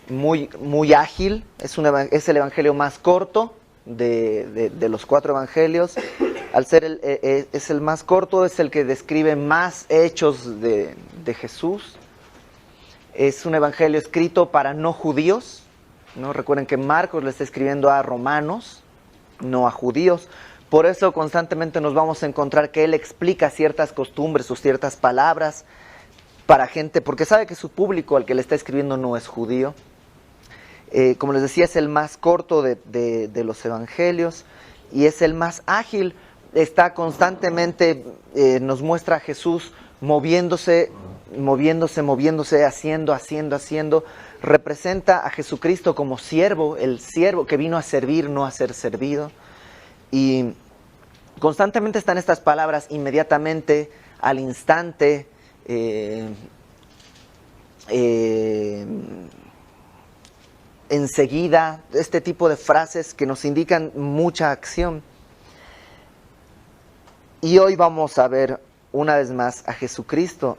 muy ágil, es el evangelio más corto de los 4 evangelios. Al ser es el más corto, es el que describe más hechos de Jesús. Es un evangelio escrito para no judíos, ¿no? Recuerden que Marcos le está escribiendo a romanos, no a judíos. Por eso constantemente nos vamos a encontrar que él explica ciertas costumbres o ciertas palabras para gente, porque sabe que su público al que le está escribiendo no es judío. Como les decía, es el más corto de los evangelios y es el más ágil. Está constantemente, nos muestra a Jesús moviéndose, haciendo. Representa a Jesucristo como siervo, el siervo que vino a servir, no a ser servido. Y constantemente están estas palabras: inmediatamente, al instante, enseguida, este tipo de frases que nos indican mucha acción. Y hoy vamos a ver una vez más a Jesucristo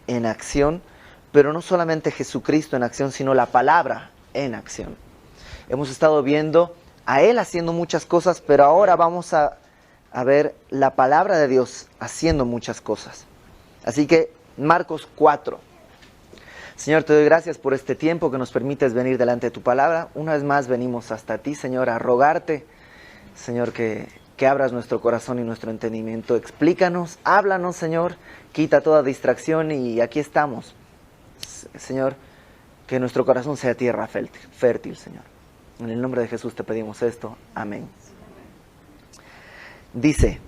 en acción, pero no solamente Jesucristo en acción, sino la palabra en acción. Hemos estado viendo a Él haciendo muchas cosas, pero ahora vamos a ver la palabra de Dios haciendo muchas cosas. Así que Marcos 4. Señor, te doy gracias por este tiempo que nos permites venir delante de tu palabra. Una vez más venimos hasta ti, Señor, a rogarte, Señor, que abras nuestro corazón y nuestro entendimiento. Explícanos, háblanos, Señor, quita toda distracción y aquí estamos. Señor, que nuestro corazón sea tierra fértil, Señor. En el nombre de Jesús te pedimos esto. Amén. Dice,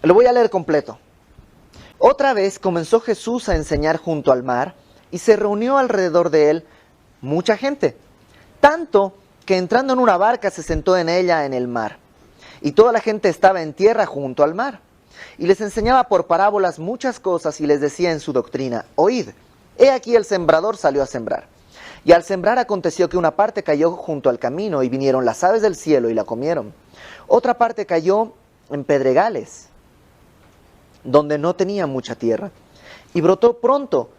lo voy a leer completo. Otra vez comenzó Jesús a enseñar junto al mar y se reunió alrededor de él mucha gente, tanto que entrando en una barca se sentó en ella en el mar. Y toda la gente estaba en tierra junto al mar. Y les enseñaba por parábolas muchas cosas y les decía en su doctrina: oíd, he aquí el sembrador salió a sembrar. Y al sembrar aconteció que una parte cayó junto al camino y vinieron las aves del cielo y la comieron. Otra parte cayó en pedregales, donde no tenía mucha tierra. Y brotó pronto,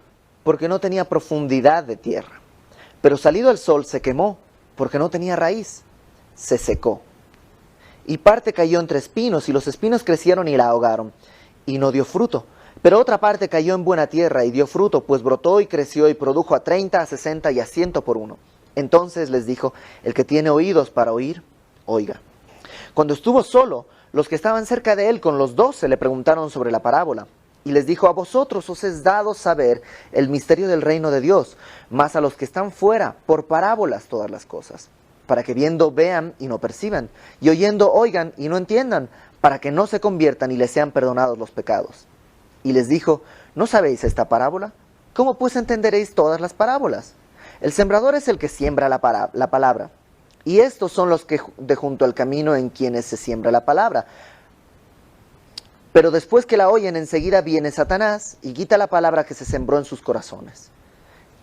porque no tenía profundidad de tierra. Pero salido el sol se quemó, porque no tenía raíz, se secó. Y parte cayó entre espinos, y los espinos crecieron y la ahogaron, y no dio fruto. Pero otra parte cayó en buena tierra, y dio fruto, pues brotó y creció, y produjo a 30, a 60 y a 100 por uno. Entonces les dijo: el que tiene oídos para oír, oiga. Cuando estuvo solo, los que estaban cerca de él con los 12 le preguntaron sobre la parábola. Y les dijo: a vosotros os es dado saber el misterio del reino de Dios, mas a los que están fuera, por parábolas todas las cosas, para que viendo vean y no perciban, y oyendo oigan y no entiendan, para que no se conviertan y les sean perdonados los pecados. Y les dijo: ¿no sabéis esta parábola? ¿Cómo pues entenderéis todas las parábolas? El sembrador es el que siembra la palabra, y estos son los que de junto al camino en quienes se siembra la palabra. Pero después que la oyen, enseguida viene Satanás y quita la palabra que se sembró en sus corazones.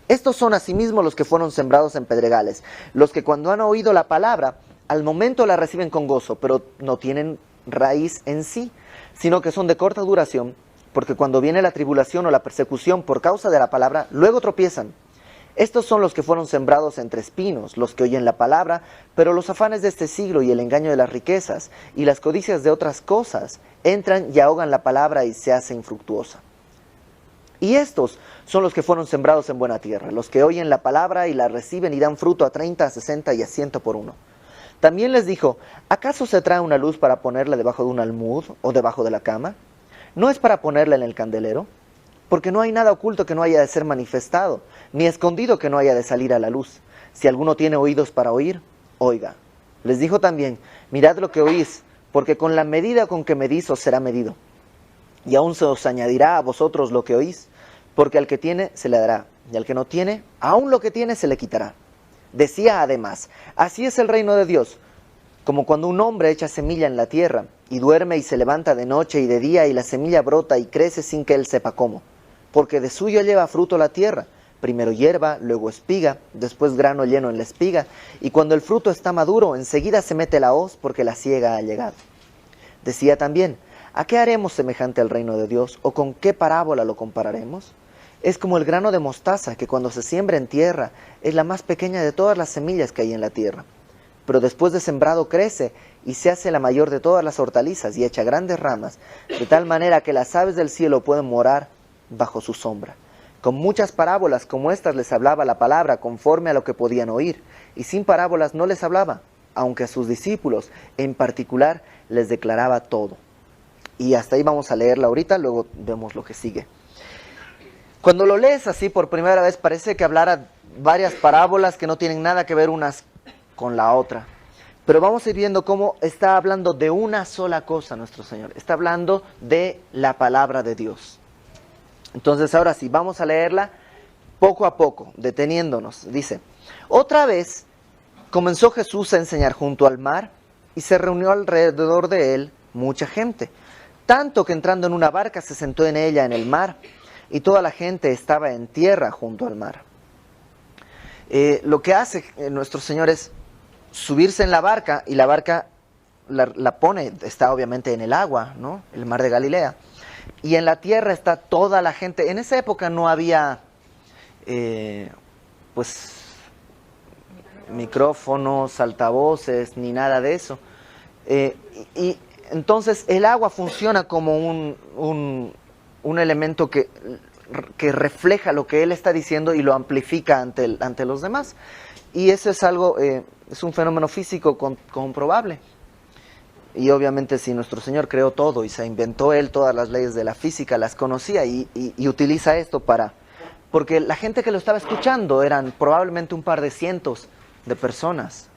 Estos son asimismo los que fueron sembrados en pedregales, los que cuando han oído la palabra, al momento la reciben con gozo, pero no tienen raíz en sí, sino que son de corta duración, porque cuando viene la tribulación o la persecución por causa de la palabra, luego tropiezan. Estos son los que fueron sembrados entre espinos, los que oyen la palabra, pero los afanes de este siglo y el engaño de las riquezas y las codicias de otras cosas entran y ahogan la palabra y se hace infructuosa. Y estos son los que fueron sembrados en buena tierra, los que oyen la palabra y la reciben y dan fruto a 30, a 60 y a 100 por uno. También les dijo: ¿acaso se trae una luz para ponerla debajo de un almud o debajo de la cama? ¿No es para ponerla en el candelero? Porque no hay nada oculto que no haya de ser manifestado, ni escondido que no haya de salir a la luz. Si alguno tiene oídos para oír, oiga. Les dijo también: mirad lo que oís, porque con la medida con que medís os será medido. Y aún se os añadirá a vosotros lo que oís, porque al que tiene se le dará, y al que no tiene, aún lo que tiene se le quitará. Decía además: así es el reino de Dios, como cuando un hombre echa semilla en la tierra, y duerme y se levanta de noche y de día, y la semilla brota y crece sin que él sepa cómo. Porque de suyo lleva fruto la tierra, primero hierba, luego espiga, después grano lleno en la espiga, y cuando el fruto está maduro, enseguida se mete la hoz, porque la siega ha llegado. Decía también: ¿a qué haremos semejante al reino de Dios? ¿O con qué parábola lo compararemos? Es como el grano de mostaza, que cuando se siembra en tierra es la más pequeña de todas las semillas que hay en la tierra. Pero después de sembrado crece y se hace la mayor de todas las hortalizas y echa grandes ramas, de tal manera que las aves del cielo pueden morar bajo su sombra. Con muchas parábolas como estas les hablaba la palabra conforme a lo que podían oír, y sin parábolas no les hablaba, aunque a sus discípulos en particular les declaraba todo. Y hasta ahí vamos a leerla ahorita, luego vemos lo que sigue. Cuando lo lees así por primera vez parece que hablara varias parábolas que no tienen nada que ver unas con la otra. Pero vamos a ir viendo cómo está hablando de una sola cosa nuestro Señor. Está hablando de la palabra de Dios. Entonces ahora sí, vamos a leerla poco a poco, deteniéndonos. Dice, otra vez comenzó Jesús a enseñar junto al mar y se reunió alrededor de él mucha gente. Tanto que entrando en una barca se sentó en ella en el mar y toda la gente estaba en tierra junto al mar. Lo que hace nuestro Señor es subirse en la barca, y la barca la pone, está obviamente en el agua, ¿no? El mar de Galilea. Y en la tierra está toda la gente. En esa época no había, micrófonos, altavoces, ni nada de eso. Y entonces el agua funciona como un elemento que refleja lo que él está diciendo y lo amplifica ante los demás. Y eso es algo, es un fenómeno físico comprobable. Y obviamente si nuestro Señor creó todo y se inventó Él todas las leyes de la física, las conocía y utiliza esto porque la gente que lo estaba escuchando eran probablemente un par de cientos de personas.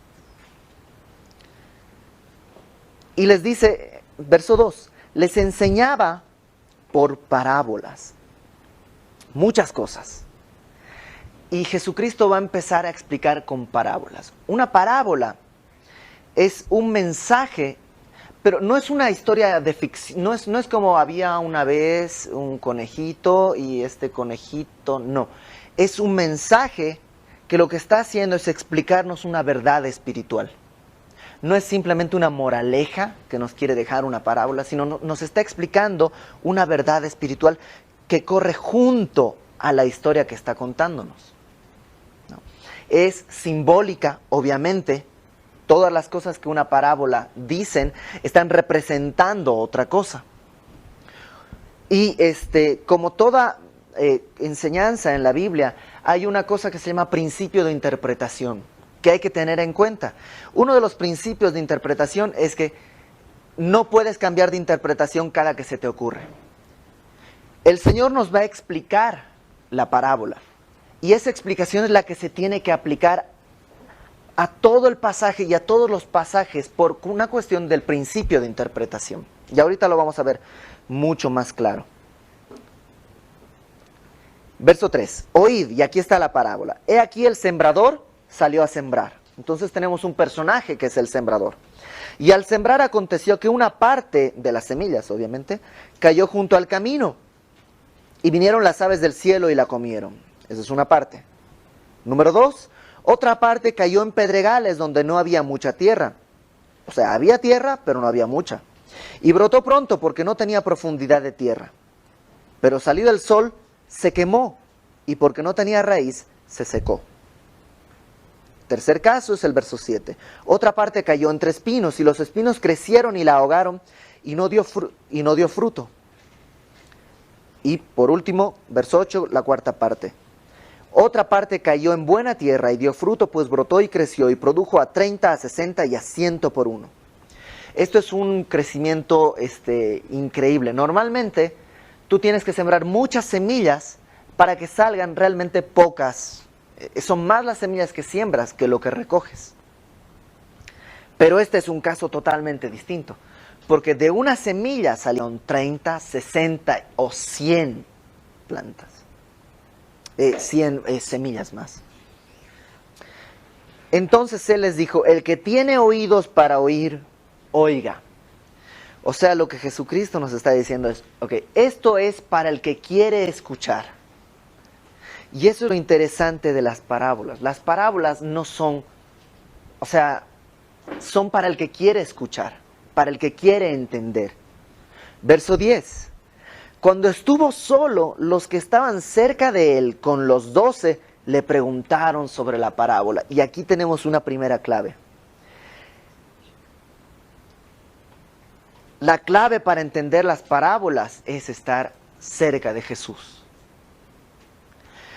Y les dice, verso 2, les enseñaba por parábolas muchas cosas. Y Jesucristo va a empezar a explicar con parábolas. Una parábola es un mensaje, pero no es una historia de ficción, no es como había una vez un conejito y este conejito, no. Es un mensaje que lo que está haciendo es explicarnos una verdad espiritual. No es simplemente una moraleja que nos quiere dejar una parábola, sino nos está explicando una verdad espiritual que corre junto a la historia que está contándonos. Es simbólica, obviamente. Todas las cosas que una parábola dicen están representando otra cosa. Y como toda enseñanza en la Biblia, hay una cosa que se llama principio de interpretación, que hay que tener en cuenta. Uno de los principios de interpretación es que no puedes cambiar de interpretación cada que se te ocurre. El Señor nos va a explicar la parábola. Y esa explicación es la que se tiene que aplicar a todo el pasaje y a todos los pasajes por una cuestión del principio de interpretación. Y ahorita lo vamos a ver mucho más claro. Verso 3. Oíd, y aquí está la parábola. He aquí el sembrador salió a sembrar. Entonces tenemos un personaje que es el sembrador. Y al sembrar aconteció que una parte de las semillas, obviamente, cayó junto al camino. Y vinieron las aves del cielo y la comieron. Esa es una parte. Número 2, otra parte cayó en pedregales donde no había mucha tierra. O sea, había tierra, pero no había mucha. Y brotó pronto porque no tenía profundidad de tierra. Pero salido el sol, se quemó, y porque no tenía raíz, se secó. Tercer caso es el verso 7. Otra parte cayó entre espinos, y los espinos crecieron y la ahogaron, y no dio fruto. Y por último, verso 8, la cuarta parte. Otra parte cayó en buena tierra y dio fruto, pues brotó y creció y produjo a 30, a 60 y a 100 por uno. Esto es un crecimiento increíble. Normalmente tú tienes que sembrar muchas semillas para que salgan realmente pocas. Son más las semillas que siembras que lo que recoges. Pero este es un caso totalmente distinto, porque de una semilla salieron 30, 60 o 100 plantas. 100 semillas más. Entonces él les dijo, el que tiene oídos para oír, oiga. O sea, lo que Jesucristo nos está diciendo es, esto es para el que quiere escuchar. Y eso es lo interesante de las parábolas. Las parábolas no son, son para el que quiere escuchar, para el que quiere entender. Verso 10. Cuando estuvo solo, los que estaban cerca de él con los 12 le preguntaron sobre la parábola. Y aquí tenemos una primera clave. La clave para entender las parábolas es estar cerca de Jesús.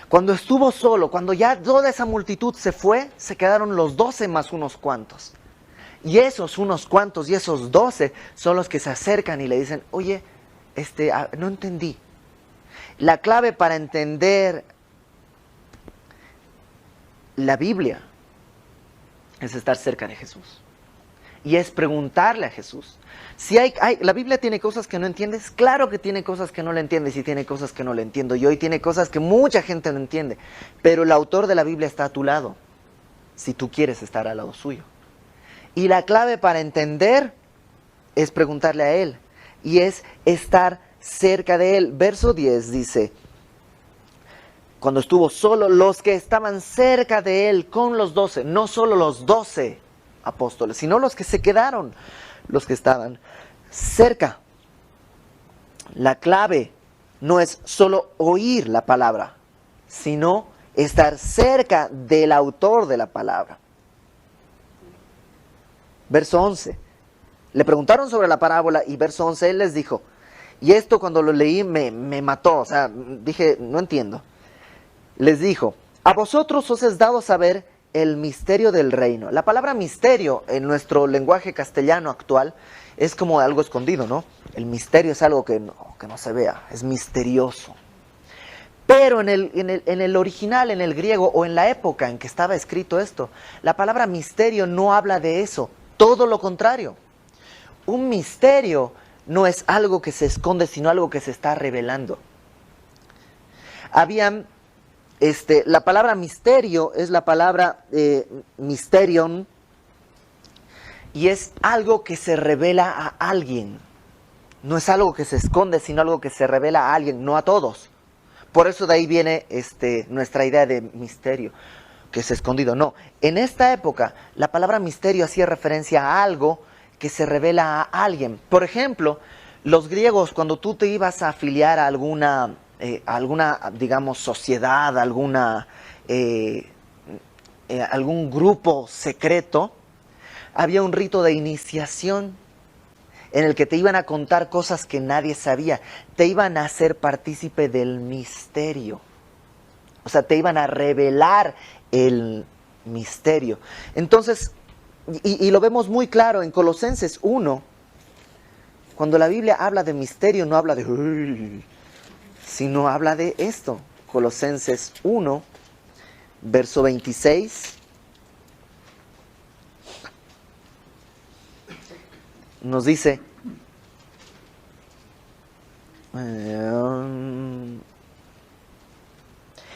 Cuando estuvo solo, cuando ya toda esa multitud se fue, se quedaron los 12 más unos cuantos. Y esos unos cuantos y esos 12 son los que se acercan y le dicen, oye, no entendí. La clave para entender la Biblia es estar cerca de Jesús. Y es preguntarle a Jesús. Si la Biblia tiene cosas que no entiendes, claro que tiene cosas que no le entiendes y tiene cosas que no le entiendo yo y tiene cosas que mucha gente no entiende. Pero el autor de la Biblia está a tu lado, si tú quieres estar al lado suyo. Y la clave para entender es preguntarle a Él. Y es estar cerca de Él. Verso 10 dice, cuando estuvo solo, los que estaban cerca de Él con los 12, no solo los 12 apóstoles, sino los que se quedaron, los que estaban cerca. La clave no es solo oír la palabra, sino estar cerca del autor de la palabra. Verso 11. Le preguntaron sobre la parábola y verso 11 él les dijo, y esto cuando lo leí me mató, o sea, dije, no entiendo. Les dijo, a vosotros os es dado saber el misterio del reino. La palabra misterio en nuestro lenguaje castellano actual es como algo escondido, ¿no? El misterio es algo que no se vea, es misterioso. Pero en el original, en el griego o en la época en que estaba escrito esto, la palabra misterio no habla de eso, todo lo contrario. Un misterio no es algo que se esconde, sino algo que se está revelando. La palabra misterio es la palabra mysterion, y es algo que se revela a alguien. No es algo que se esconde, sino algo que se revela a alguien, no a todos. Por eso de ahí viene nuestra idea de misterio, que es escondido. No, en esta época la palabra misterio hacía referencia a algo que se revela a alguien. Por ejemplo, los griegos, cuando tú te ibas a afiliar a alguna digamos, sociedad, algún grupo secreto, había un rito de iniciación en el que te iban a contar cosas que nadie sabía. Te iban a hacer partícipe del misterio. O sea, te iban a revelar el misterio. Entonces, y lo vemos muy claro en Colosenses 1, cuando la Biblia habla de misterio, no habla de... "Uy", sino habla de esto. Colosenses 1, verso 26. Nos dice,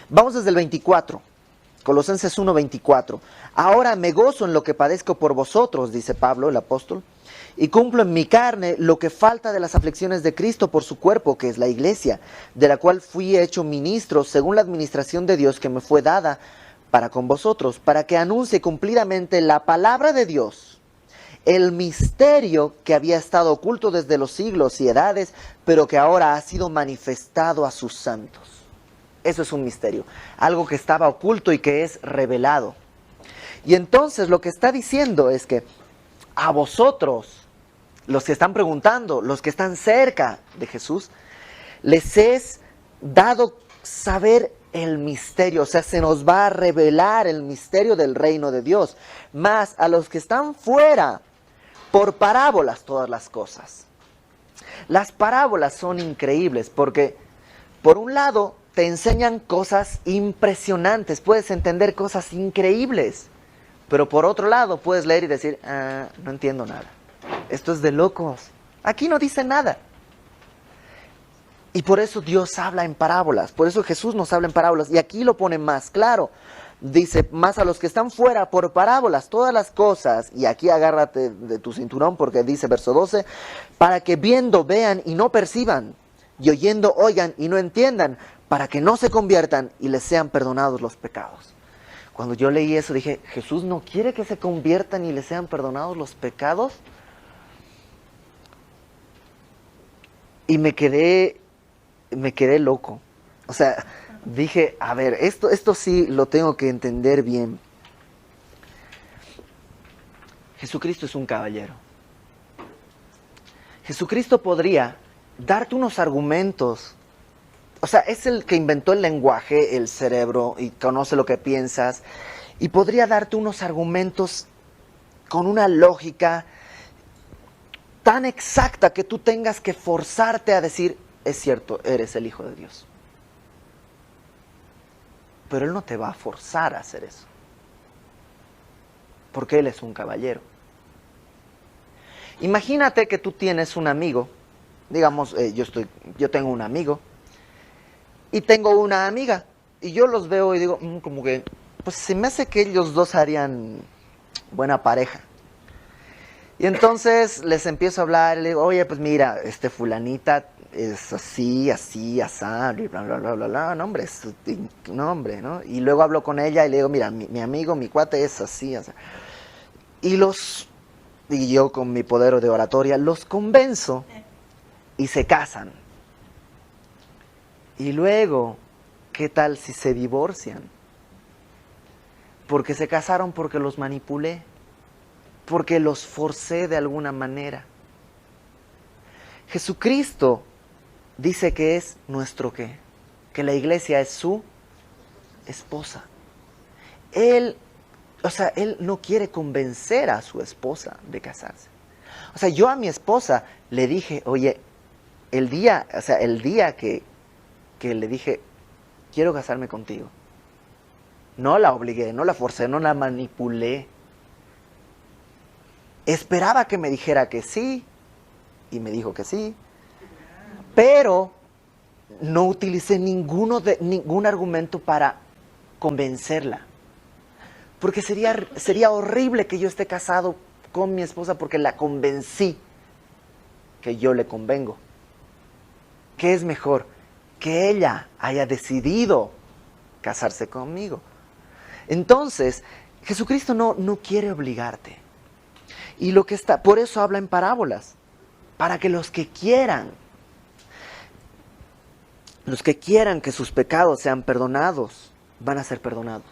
vamos desde el 24, Colosenses 1, 24. Ahora me gozo en lo que padezco por vosotros, dice Pablo, el apóstol, y cumplo en mi carne lo que falta de las aflicciones de Cristo por su cuerpo, que es la iglesia, de la cual fui hecho ministro según la administración de Dios que me fue dada para con vosotros, para que anuncie cumplidamente la palabra de Dios, el misterio que había estado oculto desde los siglos y edades, pero que ahora ha sido manifestado a sus santos. Eso es un misterio, algo que estaba oculto y que es revelado. Y entonces lo que está diciendo es que a vosotros, los que están preguntando, los que están cerca de Jesús, les es dado saber el misterio, o sea, se nos va a revelar el misterio del reino de Dios. Más a los que están fuera, por parábolas todas las cosas. Las parábolas son increíbles porque, por un lado, te enseñan cosas impresionantes, puedes entender cosas increíbles, pero por otro lado puedes leer y decir, no entiendo nada, esto es de locos, aquí no dice nada. Y por eso Dios habla en parábolas, por eso Jesús nos habla en parábolas, y aquí lo pone más claro. Dice, más a los que están fuera por parábolas, todas las cosas, y aquí agárrate de tu cinturón porque dice verso 12, para que viendo vean y no perciban, y oyendo oigan y no entiendan, para que no se conviertan y les sean perdonados los pecados. Cuando yo leí eso dije, ¿Jesús no quiere que se conviertan y les sean perdonados los pecados? Y me quedé me quedé loco. O sea, dije, a ver, esto sí lo tengo que entender bien. Jesucristo es un caballero. Jesucristo podría darte unos argumentos. O sea, es el que inventó el lenguaje, el cerebro, y conoce lo que piensas. Y podría darte unos argumentos con una lógica tan exacta que tú tengas que forzarte a decir, es cierto, eres el Hijo de Dios. Pero Él no te va a forzar a hacer eso. Porque Él es un caballero. Imagínate que tú tienes un amigo, digamos, yo tengo un amigo y tengo una amiga, y yo los veo y digo, como que, pues se me hace que ellos dos harían buena pareja. Y entonces les empiezo a hablar y le digo, oye, pues mira, fulanita es así, así, asá, bla, bla, bla, bla, bla, no hombre, ¿no? Y luego hablo con ella y le digo, mira, mi amigo, mi cuate es así, así. Y yo con mi poder de oratoria los convenzo y se casan. Y luego, ¿qué tal si se divorcian? Porque se casaron porque los manipulé, porque los forcé de alguna manera. Jesucristo dice que es nuestro ¿qué? Que la iglesia es su esposa. Él no quiere convencer a su esposa de casarse. O sea, yo a mi esposa le dije, oye, el día que le dije, quiero casarme contigo, no la obligué, no la forcé, no la manipulé. Esperaba que me dijera que sí, y me dijo que sí, pero no utilicé ningún argumento para convencerla. Porque sería horrible que yo esté casado con mi esposa porque la convencí que yo le convengo. ¿Qué es mejor? Que ella haya decidido casarse conmigo. Entonces, Jesucristo no quiere obligarte. Y por eso habla en parábolas. Para que los que quieran que sus pecados sean perdonados, van a ser perdonados.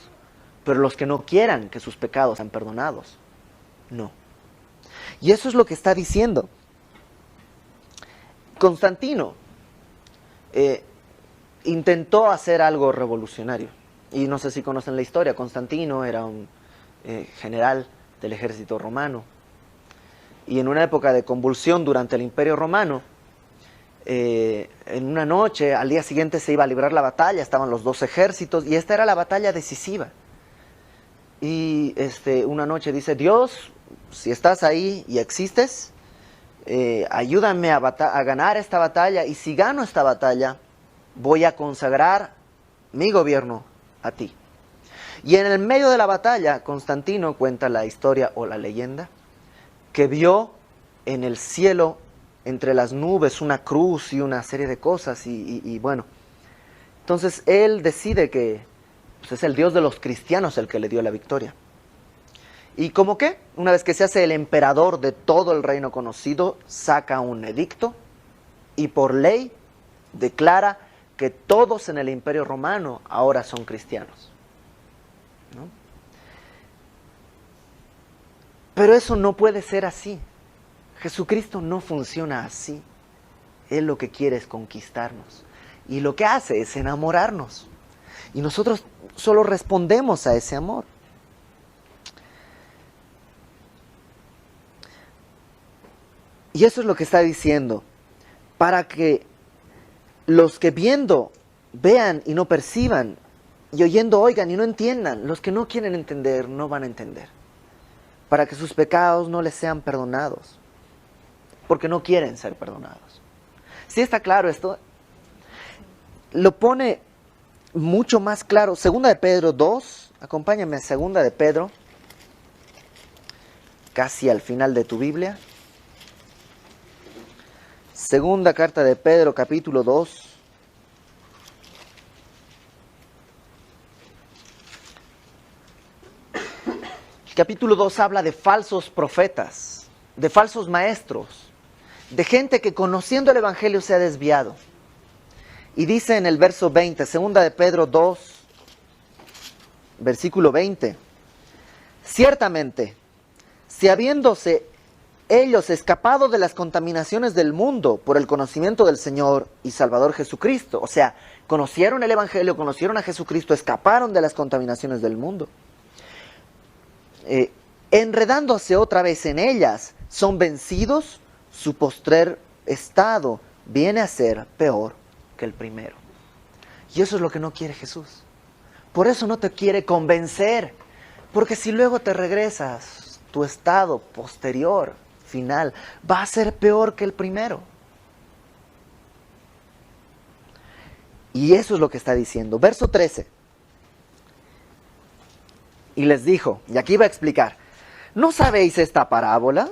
Pero los que no quieran que sus pecados sean perdonados, no. Y eso es lo que está diciendo. Constantino intentó hacer algo revolucionario. Y no sé si conocen la historia. Constantino era un general del ejército romano. Y en una época de convulsión durante el Imperio Romano, en una noche, al día siguiente se iba a librar la batalla, estaban los dos ejércitos, y esta era la batalla decisiva. Y una noche dice, Dios, si estás ahí y existes, ayúdame a ganar esta batalla, y si gano esta batalla, voy a consagrar mi gobierno a ti. Y en el medio de la batalla, Constantino cuenta la historia o la leyenda, que vio en el cielo, entre las nubes, una cruz y una serie de cosas, y bueno, entonces él decide que pues, es el Dios de los cristianos el que le dio la victoria. ¿Y cómo qué? Una vez que se hace el emperador de todo el reino conocido, saca un edicto y por ley declara que todos en el Imperio Romano ahora son cristianos, ¿no? Pero eso no puede ser así. Jesucristo no funciona así. Él lo que quiere es conquistarnos. Y lo que hace es enamorarnos. Y nosotros solo respondemos a ese amor. Y eso es lo que está diciendo. Para que los que viendo vean y no perciban, y oyendo oigan y no entiendan, los que no quieren entender no van a entender. Para que sus pecados no les sean perdonados. Porque no quieren ser perdonados. ¿Sí está claro esto? Lo pone mucho más claro. Segunda de Pedro 2. Acompáñame a Segunda de Pedro. Casi al final de tu Biblia. Segunda carta de Pedro, capítulo 2. El capítulo 2 habla de falsos profetas, de falsos maestros, de gente que conociendo el Evangelio se ha desviado. Y dice en el verso 20, segunda de Pedro 2, versículo 20. Ciertamente, si habiéndose ellos escapado de las contaminaciones del mundo por el conocimiento del Señor y Salvador Jesucristo, o sea, conocieron el Evangelio, conocieron a Jesucristo, escaparon de las contaminaciones del mundo, enredándose otra vez en ellas, son vencidos, su postrer estado viene a ser peor que el primero. Y eso es lo que no quiere Jesús. Por eso no te quiere convencer, porque si luego te regresas, tu estado posterior, final, va a ser peor que el primero. Y eso es lo que está diciendo. Verso 13. Y les dijo, y aquí va a explicar, ¿no sabéis esta parábola?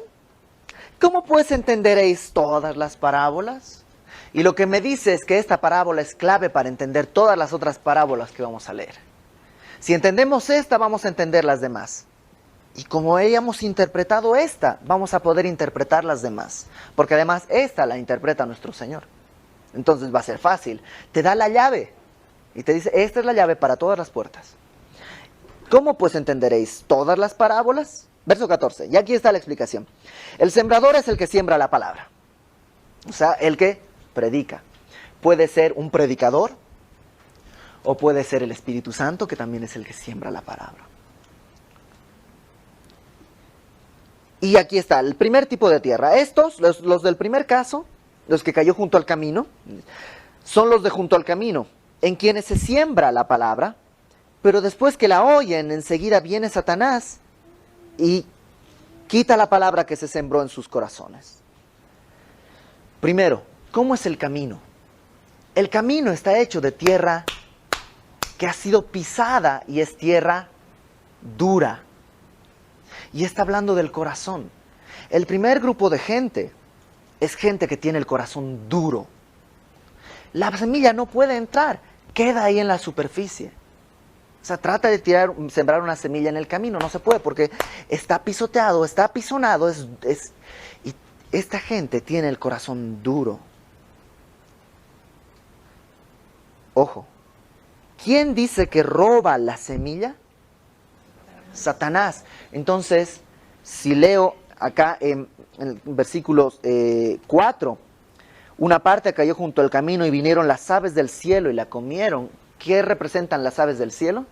¿Cómo pues entenderéis todas las parábolas? Y lo que me dice es que esta parábola es clave para entender todas las otras parábolas que vamos a leer. Si entendemos esta, vamos a entender las demás. Y como hayamos interpretado esta, vamos a poder interpretar las demás. Porque además esta la interpreta nuestro Señor. Entonces va a ser fácil. Te da la llave. Y te dice, esta es la llave para todas las puertas. ¿Cómo pues entenderéis todas las parábolas? Verso 14. Y aquí está la explicación. El sembrador es el que siembra la palabra. O sea, el que predica. Puede ser un predicador. O puede ser el Espíritu Santo, que también es el que siembra la palabra. Y aquí está, el primer tipo de tierra. Estos, los del primer caso, los que cayó junto al camino, son los de junto al camino, en quienes se siembra la palabra, pero después que la oyen, enseguida viene Satanás y quita la palabra que se sembró en sus corazones. Primero, ¿cómo es el camino? El camino está hecho de tierra que ha sido pisada y es tierra dura. Y está hablando del corazón. El primer grupo de gente es gente que tiene el corazón duro. La semilla no puede entrar, queda ahí en la superficie. O sea, trata de sembrar una semilla en el camino, no se puede porque está pisoteado, está apisonado. Y esta gente tiene el corazón duro. Ojo, ¿quién dice que roba la semilla? Satanás. Entonces, si leo acá en el versículo 4, una parte cayó junto al camino y vinieron las aves del cielo y la comieron. ¿Qué representan las aves del cielo?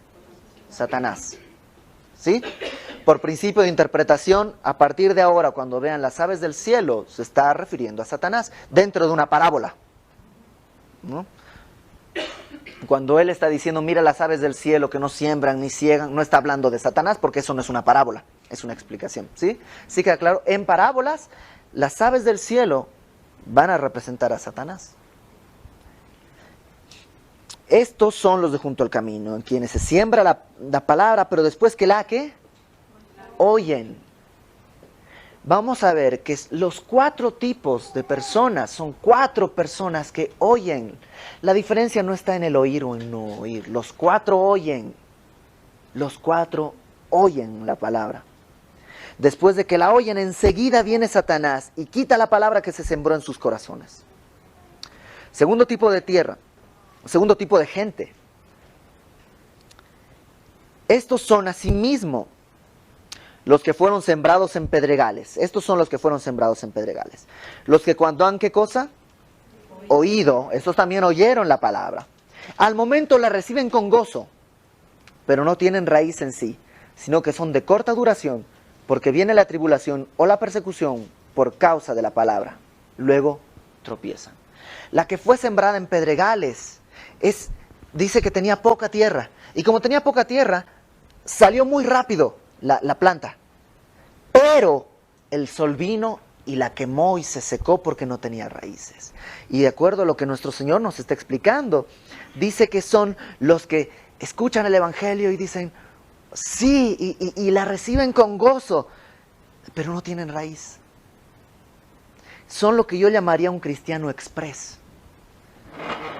Satanás. ¿Sí? Por principio de interpretación, a partir de ahora, cuando vean las aves del cielo, se está refiriendo a Satanás dentro de una parábola, ¿no? Cuando él está diciendo, mira las aves del cielo que no siembran ni ciegan, no está hablando de Satanás porque eso no es una parábola, es una explicación. ¿Sí? Sí queda claro, en parábolas, las aves del cielo van a representar a Satanás. Estos son los de junto al camino, en quienes se siembra la palabra, pero después que ¿qué? Oyen. Vamos a ver que los 4 tipos de personas son 4 personas que oyen. La diferencia no está en el oír o en no oír. Los 4 oyen. Los 4 oyen la palabra. Después de que la oyen, enseguida viene Satanás y quita la palabra que se sembró en sus corazones. Segundo tipo de tierra. Segundo tipo de gente. Estos son asimismo los que fueron sembrados en pedregales. Estos son los que fueron sembrados en pedregales. Los que cuando han, ¿qué cosa? Oído. Estos también oyeron la palabra. Al momento la reciben con gozo, pero no tienen raíz en sí, sino que son de corta duración, porque viene la tribulación o la persecución por causa de la palabra. Luego tropiezan. La que fue sembrada en pedregales dice que tenía poca tierra. Y como tenía poca tierra, salió muy rápido la planta, pero el sol vino y la quemó y se secó porque no tenía raíces. Y de acuerdo a lo que nuestro Señor nos está explicando, dice que son los que escuchan el Evangelio y dicen, sí, y la reciben con gozo, pero no tienen raíz. Son lo que yo llamaría un cristiano express.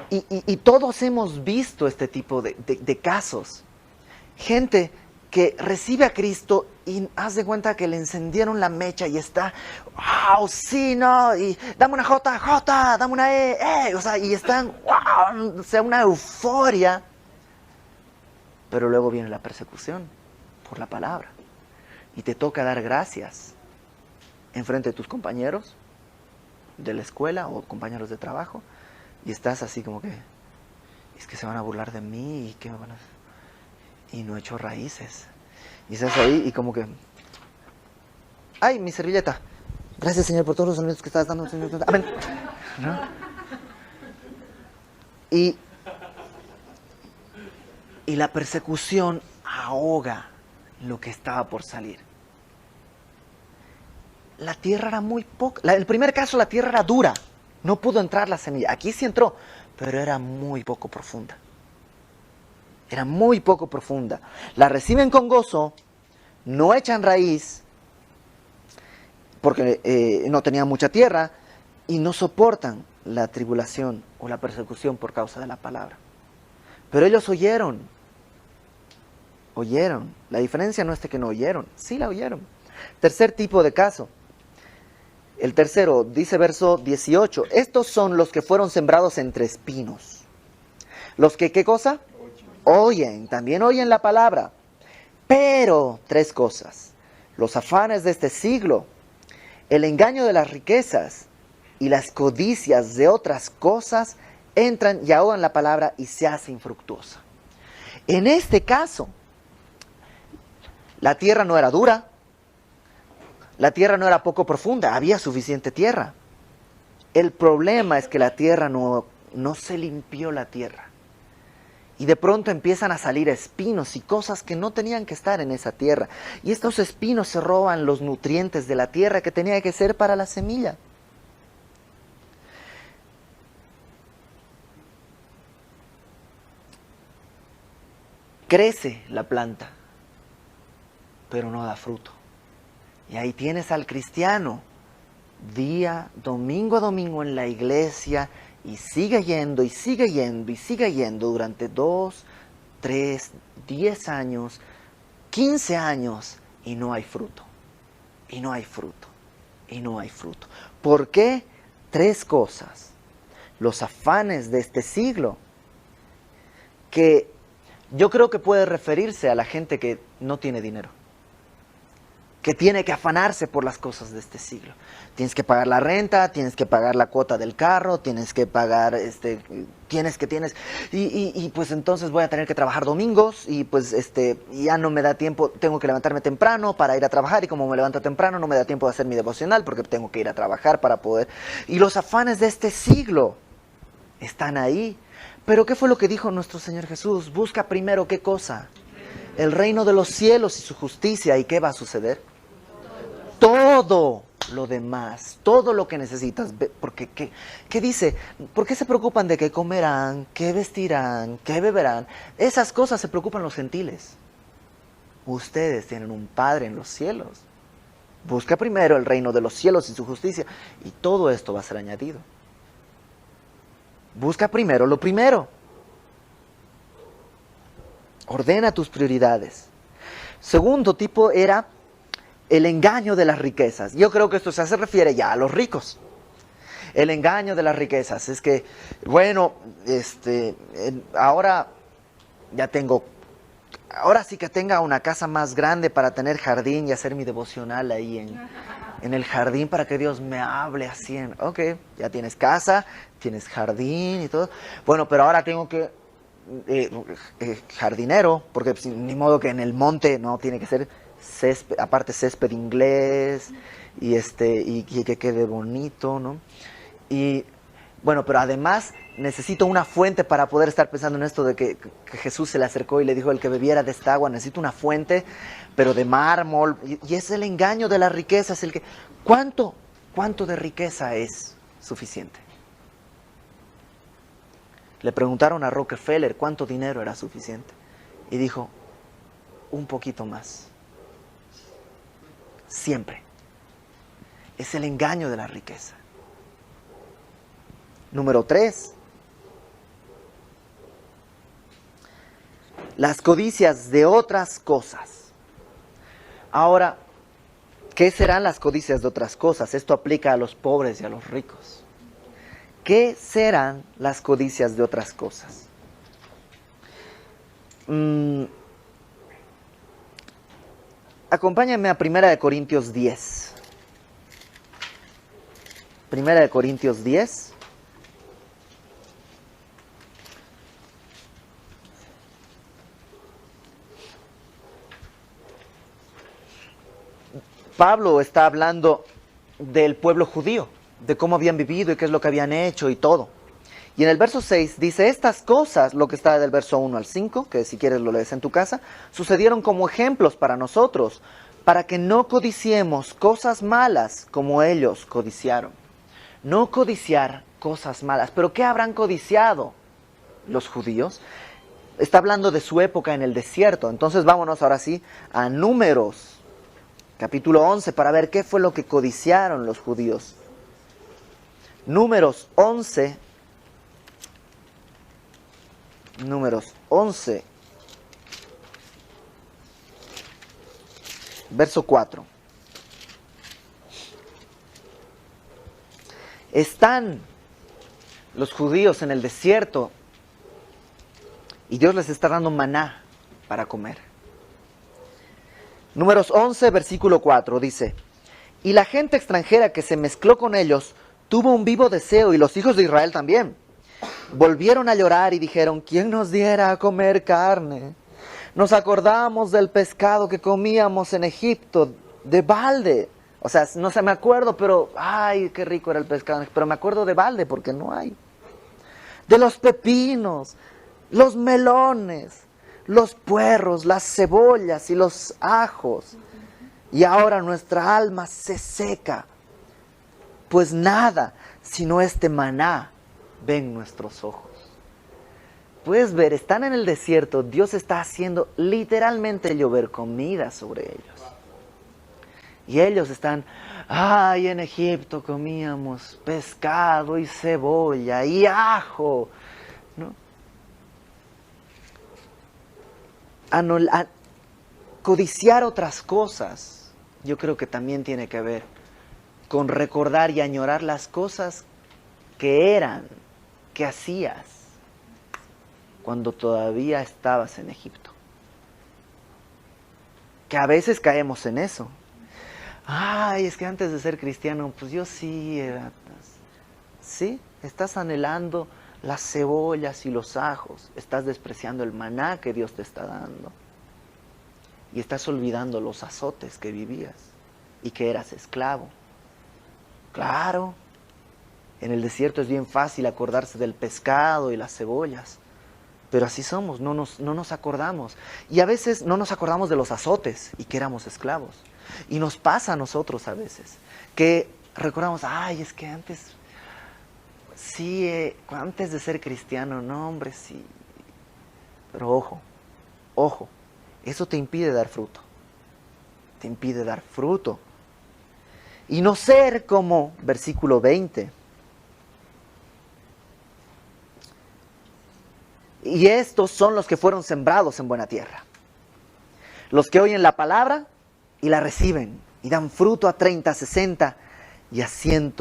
Y todos hemos visto este tipo de casos. Gente que recibe a Cristo y haz de cuenta que le encendieron la mecha y está, wow, sí, no, y dame una J, J, dame una E, o sea, y están, wow, o sea, una euforia. Pero luego viene la persecución por la palabra y te toca dar gracias enfrente de tus compañeros de la escuela o compañeros de trabajo y estás así como que, es que se van a burlar de mí y que me van a... Y no he hecho raíces. Y estás ahí y como que... ¡Ay, mi servilleta! Gracias, Señor, por todos los alimentos que estás dando. Señor. Amén. ¿No? Y la persecución ahoga lo que estaba por salir. La tierra era muy poca. El primer caso, la tierra era dura. No pudo entrar la semilla. Aquí sí entró, pero era muy poco profunda. Era muy poco profunda. La reciben con gozo, no echan raíz, porque no tenían mucha tierra, y no soportan la tribulación o la persecución por causa de la palabra. Pero ellos oyeron. Oyeron. La diferencia no es de que no oyeron, sí la oyeron. Tercer tipo de caso. El tercero, dice verso 18, estos son los que fueron sembrados entre espinos. Los que, ¿qué cosa? Oyen, también oyen la palabra. Pero, tres cosas. Los afanes de este siglo, el engaño de las riquezas y las codicias de otras cosas entran y ahogan la palabra y se hace infructuosa. En este caso, la tierra no era dura, la tierra no era poco profunda, había suficiente tierra. El problema es que la tierra no se limpió la tierra. Y de pronto empiezan a salir espinos y cosas que no tenían que estar en esa tierra. Y estos espinos se roban los nutrientes de la tierra que tenía que ser para la semilla. Crece la planta, pero no da fruto. Y ahí tienes al cristiano, domingo a domingo en la iglesia, y sigue yendo, y sigue yendo, y sigue yendo durante 2, 3, 10 años, 15 años, y no hay fruto. Y no hay fruto. Y no hay fruto. ¿Por qué? Tres cosas. Los afanes de este siglo, que yo creo que puede referirse a la gente que no tiene dinero, que tiene que afanarse por las cosas de este siglo. Tienes que pagar la renta, tienes que pagar la cuota del carro, tienes que pagar, y pues entonces voy a tener que trabajar domingos, y pues ya no me da tiempo, tengo que levantarme temprano para ir a trabajar, y como me levanto temprano no me da tiempo de hacer mi devocional, porque tengo que ir a trabajar para poder... Y los afanes de este siglo están ahí. Pero ¿qué fue lo que dijo nuestro Señor Jesús? Busca primero, ¿qué cosa? El reino de los cielos y su justicia, ¿y qué va a suceder? Todo lo demás, todo lo que necesitas, porque ¿qué dice? ¿Por qué se preocupan de qué comerán, qué vestirán, qué beberán? Esas cosas se preocupan los gentiles. Ustedes tienen un Padre en los cielos. Busca primero el reino de los cielos y su justicia, y todo esto va a ser añadido. Busca primero lo primero. Ordena tus prioridades. Segundo tipo era el engaño de las riquezas. Yo creo que esto se refiere ya a los ricos. El engaño de las riquezas es que, bueno, ahora sí que tenga una casa más grande para tener jardín y hacer mi devocional ahí en el jardín para que Dios me hable así. Ok, ya tienes casa, tienes jardín y todo. Bueno, pero ahora tengo que jardinero, porque pues, ni modo que en el monte no tiene que ser césped, aparte césped inglés y que quede bonito, ¿no? Y bueno, pero además necesito una fuente para poder estar pensando en esto de que Jesús se le acercó y le dijo, el que bebiera de esta agua, necesito una fuente, pero de mármol. Y es el engaño de la riqueza, es el que... ¿Cuánto de riqueza es suficiente? Le preguntaron a Rockefeller cuánto dinero era suficiente. Y dijo, un poquito más. Siempre. Es el engaño de la riqueza. Número 3. Las codicias de otras cosas. Ahora, ¿qué serán las codicias de otras cosas? Esto aplica a los pobres y a los ricos. ¿Qué serán las codicias de otras cosas? Acompáñame a 1 Corintios 10. 1 Corintios 10. Pablo está hablando del pueblo judío, de cómo habían vivido y qué es lo que habían hecho y todo. Y en el verso 6 dice, estas cosas, lo que está del verso 1 al 5, que si quieres lo lees en tu casa, sucedieron como ejemplos para nosotros, para que no codiciemos cosas malas como ellos codiciaron. No codiciar cosas malas. ¿Pero qué habrán codiciado los judíos? Está hablando de su época en el desierto. Entonces vámonos ahora sí a Números, capítulo 11, para ver qué fue lo que codiciaron los judíos. Números 11, verso 4. Están los judíos en el desierto y Dios les está dando maná para comer. Números 11, versículo 4 dice, y la gente extranjera que se mezcló con ellos tuvo un vivo deseo, y los hijos de Israel también. Volvieron a llorar y dijeron, ¿quién nos diera a comer carne? Nos acordamos del pescado que comíamos en Egipto, de balde. O sea, no sé, me acuerdo, pero, ay, qué rico era el pescado. Pero me acuerdo de balde porque no hay. De los pepinos, los melones, los puerros, las cebollas y los ajos. Y ahora nuestra alma se seca, pues nada, sino este maná, ven nuestros ojos. Puedes ver, están en el desierto, Dios está haciendo literalmente llover comida sobre ellos. Y ellos están, ay, en Egipto comíamos pescado y cebolla y ajo, ¿no? Codiciar otras cosas, yo creo que también tiene que ver con recordar y añorar las cosas que eran, que hacías cuando todavía estabas en Egipto. Que a veces caemos en eso. Ay, es que antes de ser cristiano, pues yo sí era... Sí, estás anhelando las cebollas y los ajos. Estás despreciando el maná que Dios te está dando. Y estás olvidando los azotes que vivías y que eras esclavo. Claro, en el desierto es bien fácil acordarse del pescado y las cebollas. Pero así somos, no nos acordamos. Y a veces no nos acordamos de los azotes y que éramos esclavos. Y nos pasa a nosotros a veces, que recordamos, ay, es que antes, sí, antes de ser cristiano, no hombre, sí. Pero ojo, eso te impide dar fruto. Te impide dar fruto. Y no ser como, versículo 20. Y estos son los que fueron sembrados en buena tierra. Los que oyen la palabra y la reciben y dan fruto a 30, 60 y a 100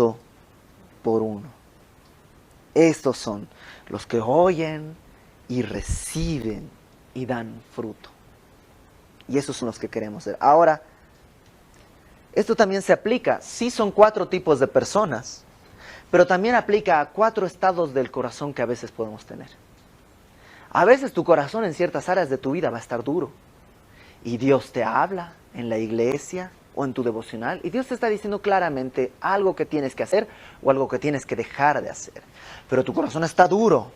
por uno. Estos son los que oyen y reciben y dan fruto. Y esos son los que queremos ser. Ahora, esto también se aplica, sí son 4 tipos de personas, pero también aplica a 4 estados del corazón que a veces podemos tener. A veces tu corazón en ciertas áreas de tu vida va a estar duro. Y Dios te habla en la iglesia o en tu devocional. Y Dios te está diciendo claramente algo que tienes que hacer o algo que tienes que dejar de hacer. Pero tu corazón está duro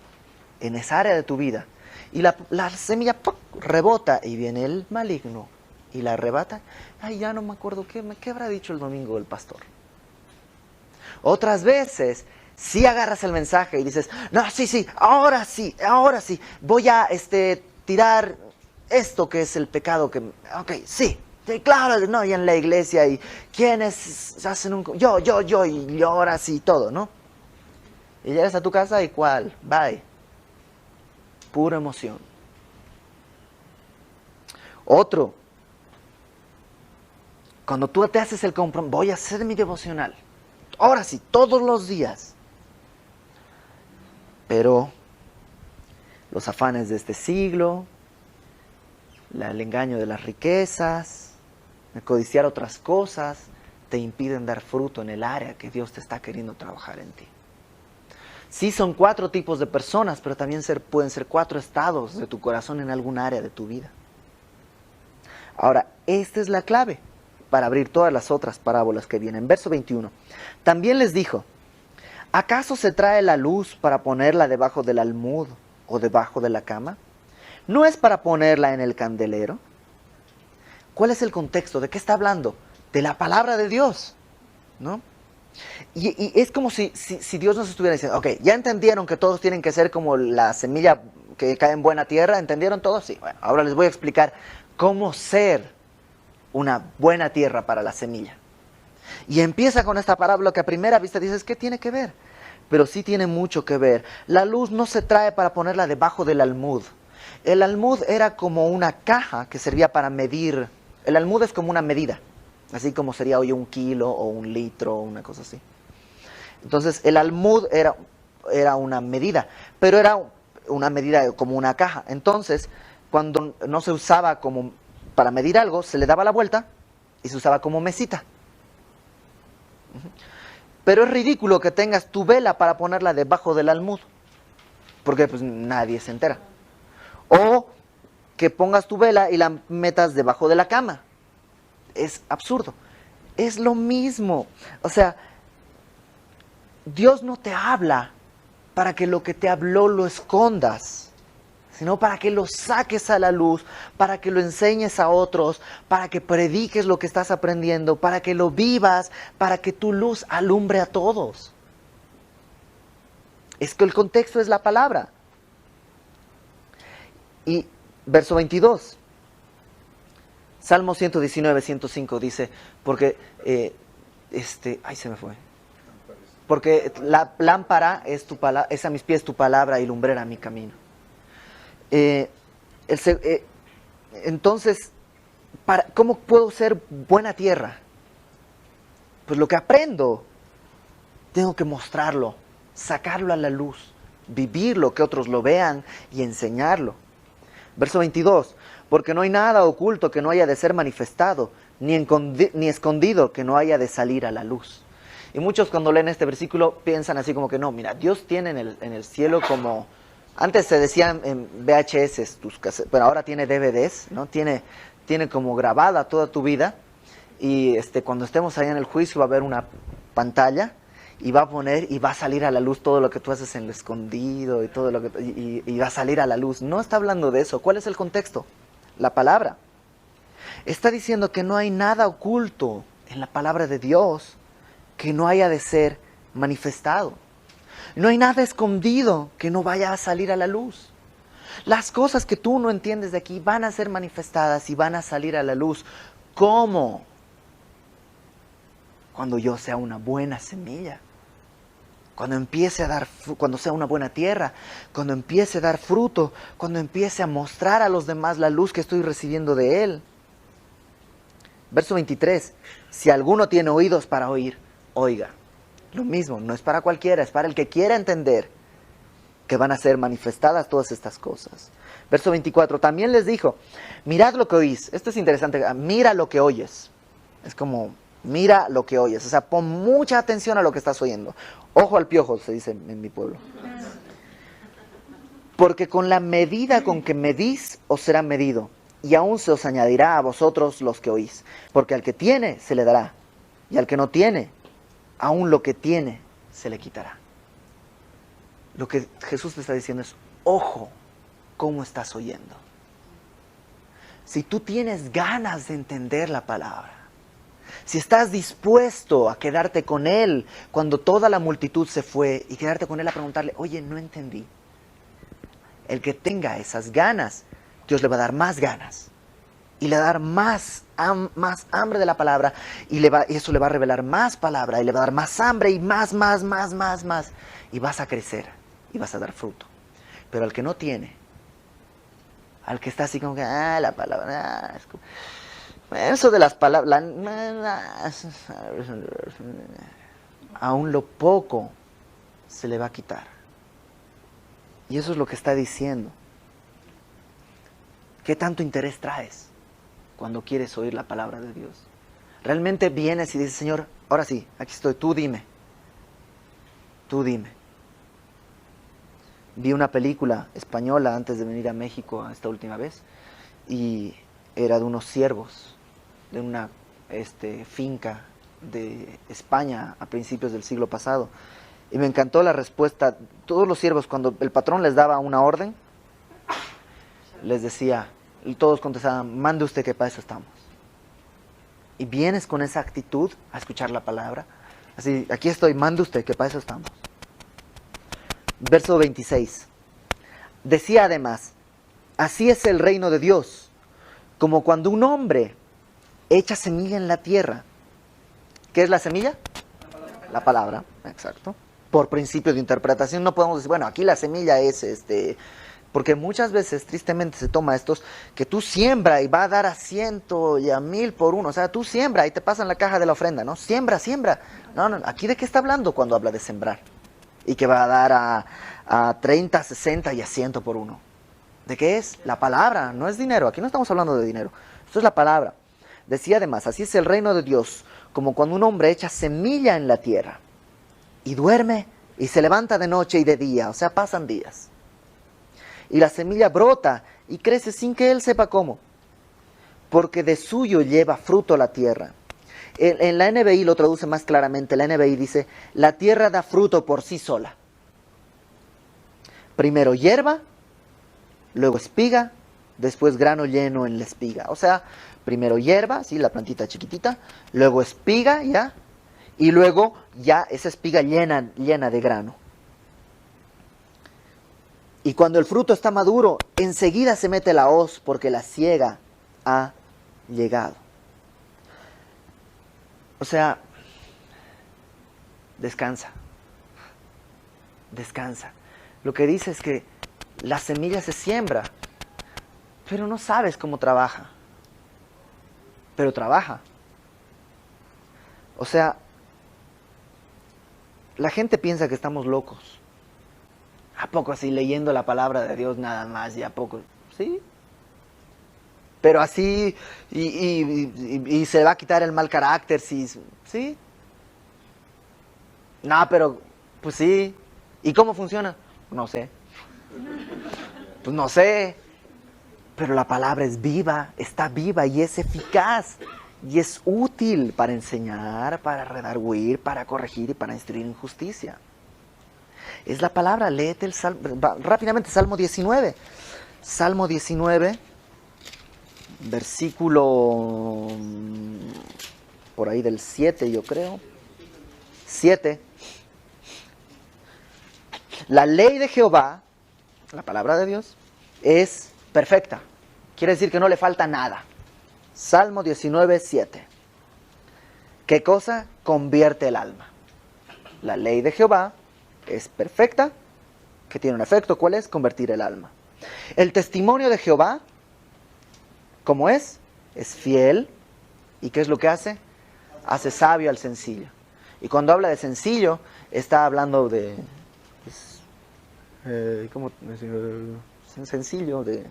en esa área de tu vida. Y la semilla ¡puc! Rebota y viene el maligno y la arrebata. Ay, ya no me acuerdo qué habrá dicho el domingo el pastor. Otras veces... Si agarras el mensaje y dices, no, sí, ahora sí, voy a tirar esto que es el pecado que... Ok, sí, claro, no, y en la iglesia, y quienes hacen un... Yo, y ahora sí, todo, ¿no? Y llegas a tu casa y ¿cuál? Bye. Pura emoción. Otro Cuando tú te haces el compromiso, voy a hacer mi devocional. Ahora sí, todos los días. Pero los afanes de este siglo, el engaño de las riquezas, el codiciar otras cosas, te impiden dar fruto en el área que Dios te está queriendo trabajar en ti. Sí son 4 tipos de personas, pero también pueden ser 4 estados de tu corazón en algún área de tu vida. Ahora, esta es la clave para abrir todas las otras parábolas que vienen. Verso 21. También les dijo, ¿acaso se trae la luz para ponerla debajo del almud o debajo de la cama? ¿No es para ponerla en el candelero? ¿Cuál es el contexto? ¿De qué está hablando? De la palabra de Dios, ¿no? Y es como si Dios nos estuviera diciendo, ok, ya entendieron que todos tienen que ser como la semilla que cae en buena tierra, ¿entendieron todos? Sí, bueno, ahora les voy a explicar cómo ser una buena tierra para la semilla. Y empieza con esta parábola que a primera vista dices, ¿qué tiene que ver? Pero sí tiene mucho que ver. La luz no se trae para ponerla debajo del almud. El almud era como una caja que servía para medir. El almud es como una medida, así como sería hoy 1 kilo o 1 litro o una cosa así. Entonces el almud era una medida, pero era una medida como una caja. Entonces, cuando no se usaba como para medir algo, se le daba la vuelta y se usaba como mesita. Pero es ridículo que tengas tu vela para ponerla debajo del almud, porque pues nadie se entera. O que pongas tu vela y la metas debajo de la cama. Es absurdo. Es lo mismo. O sea, Dios no te habla para que lo que te habló lo escondas, sino para que lo saques a la luz, para que lo enseñes a otros, para que prediques lo que estás aprendiendo, para que lo vivas, para que tu luz alumbre a todos. Es que el contexto es la palabra. Y verso 22, Salmo 119, 105 dice, porque, ay se me fue. Porque la lámpara es a mis pies tu palabra y lumbrera mi camino. Entonces, ¿cómo puedo ser buena tierra? Pues lo que aprendo, tengo que mostrarlo, sacarlo a la luz, vivirlo, que otros lo vean y enseñarlo. Verso 22, porque no hay nada oculto que no haya de ser manifestado, ni escondido que no haya de salir a la luz. Y muchos cuando leen este versículo piensan así como que no, mira, Dios tiene en el cielo como, antes se decían en VHS, pero ahora tiene DVDs, ¿no? Tiene como grabada toda tu vida y cuando estemos allá en el juicio va a haber una pantalla y va a poner y va a salir a la luz todo lo que tú haces en lo escondido y todo lo que y va a salir a la luz. No está hablando de eso. ¿Cuál es el contexto? La palabra. Está diciendo que no hay nada oculto en la palabra de Dios que no haya de ser manifestado. No hay nada escondido que no vaya a salir a la luz. Las cosas que tú no entiendes de aquí van a ser manifestadas y van a salir a la luz. ¿Cómo? Cuando yo sea una buena semilla. Cuando empiece a dar, cuando sea una buena tierra, cuando empiece a dar fruto, cuando empiece a mostrar a los demás la luz que estoy recibiendo de Él. Verso 23, si alguno tiene oídos para oír, oiga. Lo mismo, no es para cualquiera, es para el que quiera entender que van a ser manifestadas todas estas cosas. Verso 24, también les dijo, mirad lo que oís. Esto es interesante, mira lo que oyes. Es como, mira lo que oyes. O sea, pon mucha atención a lo que estás oyendo. Ojo al piojo, se dice en mi pueblo. Porque con la medida con que medís os será medido, y aún se os añadirá a vosotros los que oís. Porque al que tiene se le dará, y al que no tiene, aún lo que tiene se le quitará. Lo que Jesús te está diciendo es, ojo, cómo estás oyendo. Si tú tienes ganas de entender la palabra, si estás dispuesto a quedarte con Él cuando toda la multitud se fue y quedarte con Él a preguntarle, oye, no entendí. El que tenga esas ganas, Dios le va a dar más ganas y le va a dar más hambre de la palabra y eso le va a revelar más palabra y le va a dar más hambre y más y vas a crecer y vas a dar fruto. Pero al que no tiene, al que está así como que, la palabra, Eso de las palabras, aún lo poco se le va a quitar. Y eso es lo que está diciendo. ¿Qué tanto interés traes cuando quieres oír la palabra de Dios? Realmente vienes y dices, Señor, ahora sí, aquí estoy, tú dime. Tú dime. Vi una película española antes de venir a México esta última vez y era de unos siervos de una finca de España a principios del siglo pasado. Y me encantó la respuesta. Todos los siervos, cuando el patrón les daba una orden, les decía, y todos contestaban, mande usted que para eso estamos. Y vienes con esa actitud a escuchar la palabra. Así, aquí estoy, mande usted que para eso estamos. Verso 26. Decía además, así es el reino de Dios, como cuando un hombre echa semilla en la tierra. ¿Qué es la semilla? La palabra, exacto. Por principio de interpretación no podemos decir, bueno, aquí la semilla es porque muchas veces tristemente se toma estos que tú siembra y va a dar a 100 y a 1000 por uno. O sea, tú siembra y te pasan la caja de la ofrenda, ¿no? Siembra. No, ¿aquí de qué está hablando cuando habla de sembrar? Y que va a dar a 30, 60 y a 100 por uno. ¿De qué es? La palabra, no es dinero. Aquí no estamos hablando de dinero. Esto es la palabra. Decía además, así es el reino de Dios, como cuando un hombre echa semilla en la tierra y duerme y se levanta de noche y de día, o sea, pasan días. Y la semilla brota y crece sin que él sepa cómo, porque de suyo lleva fruto la tierra. En la NBI lo traduce más claramente. La NBI dice, la tierra da fruto por sí sola. Primero hierba, luego espiga, después grano lleno en la espiga. O sea, primero hierba, ¿sí? La plantita chiquitita, luego espiga, ¿ya? Y luego ya esa espiga llena de grano. Y cuando el fruto está maduro, enseguida se mete la hoz porque la siega ha llegado. O sea, descansa. Lo que dice es que la semilla se siembra, pero no sabes cómo trabaja. Pero trabaja. O sea, la gente piensa que estamos locos. ¿A poco así leyendo la palabra de Dios nada más y a poco? Sí. Pero así, y se va a quitar el mal carácter, sí. ¿Sí? No, pero, pues sí. ¿Y cómo funciona? No sé. Pues no sé. Pero la palabra es viva, está viva y es eficaz. Y es útil para enseñar, para redarguir, para corregir y para instruir en justicia. Es la palabra, léete el Salmo, rápidamente, Salmo 19. Salmo 19, versículo por ahí del 7, yo creo. 7. La ley de Jehová, la palabra de Dios, es perfecta. Quiere decir que no le falta nada. Salmo 19, 7. ¿Qué cosa? Convierte el alma. La ley de Jehová es perfecta, que tiene un efecto. ¿Cuál es? Convertir el alma. El testimonio de Jehová, ¿cómo es? Es fiel. ¿Y qué es lo que hace? Hace sabio al sencillo. Y cuando habla de sencillo, está hablando de... ¿cómo decir? Sencillo, de...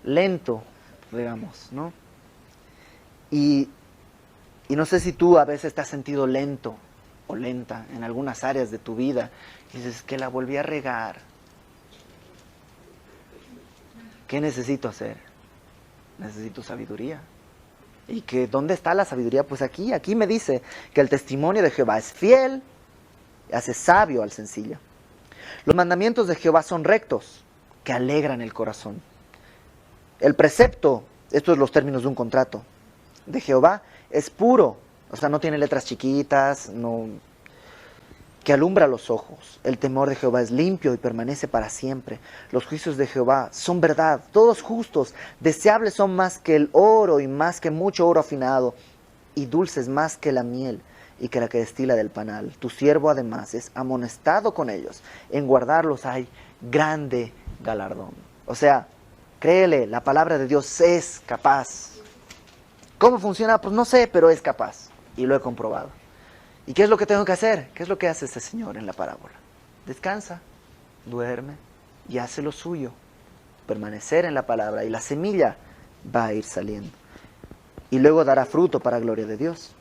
lento, digamos, ¿no? Y no sé si tú a veces te has sentido lento o lenta en algunas áreas de tu vida. Y dices, que la volví a regar. ¿Qué necesito hacer? Necesito sabiduría. ¿Y que dónde está la sabiduría? Pues aquí me dice que el testimonio de Jehová es fiel, hace sabio al sencillo. Los mandamientos de Jehová son rectos, que alegran el corazón. El precepto, estos son los términos de un contrato, de Jehová es puro, o sea, no tiene letras chiquitas, no, que alumbra los ojos. El temor de Jehová es limpio y permanece para siempre. Los juicios de Jehová son verdad, todos justos, deseables son más que el oro y más que mucho oro afinado, y dulces más que la miel y que la que destila del panal. Tu siervo además es amonestado con ellos, en guardarlos hay grande galardón. O sea, créele, la palabra de Dios es capaz ¿Cómo funciona? Pues no sé, pero es capaz. Y lo he comprobado. ¿Y qué es lo que tengo que hacer? ¿Qué es lo que hace este señor en la parábola? Descansa, duerme y hace lo suyo. Permanecer en la palabra y la semilla va a ir saliendo. Y luego dará fruto para gloria de Dios.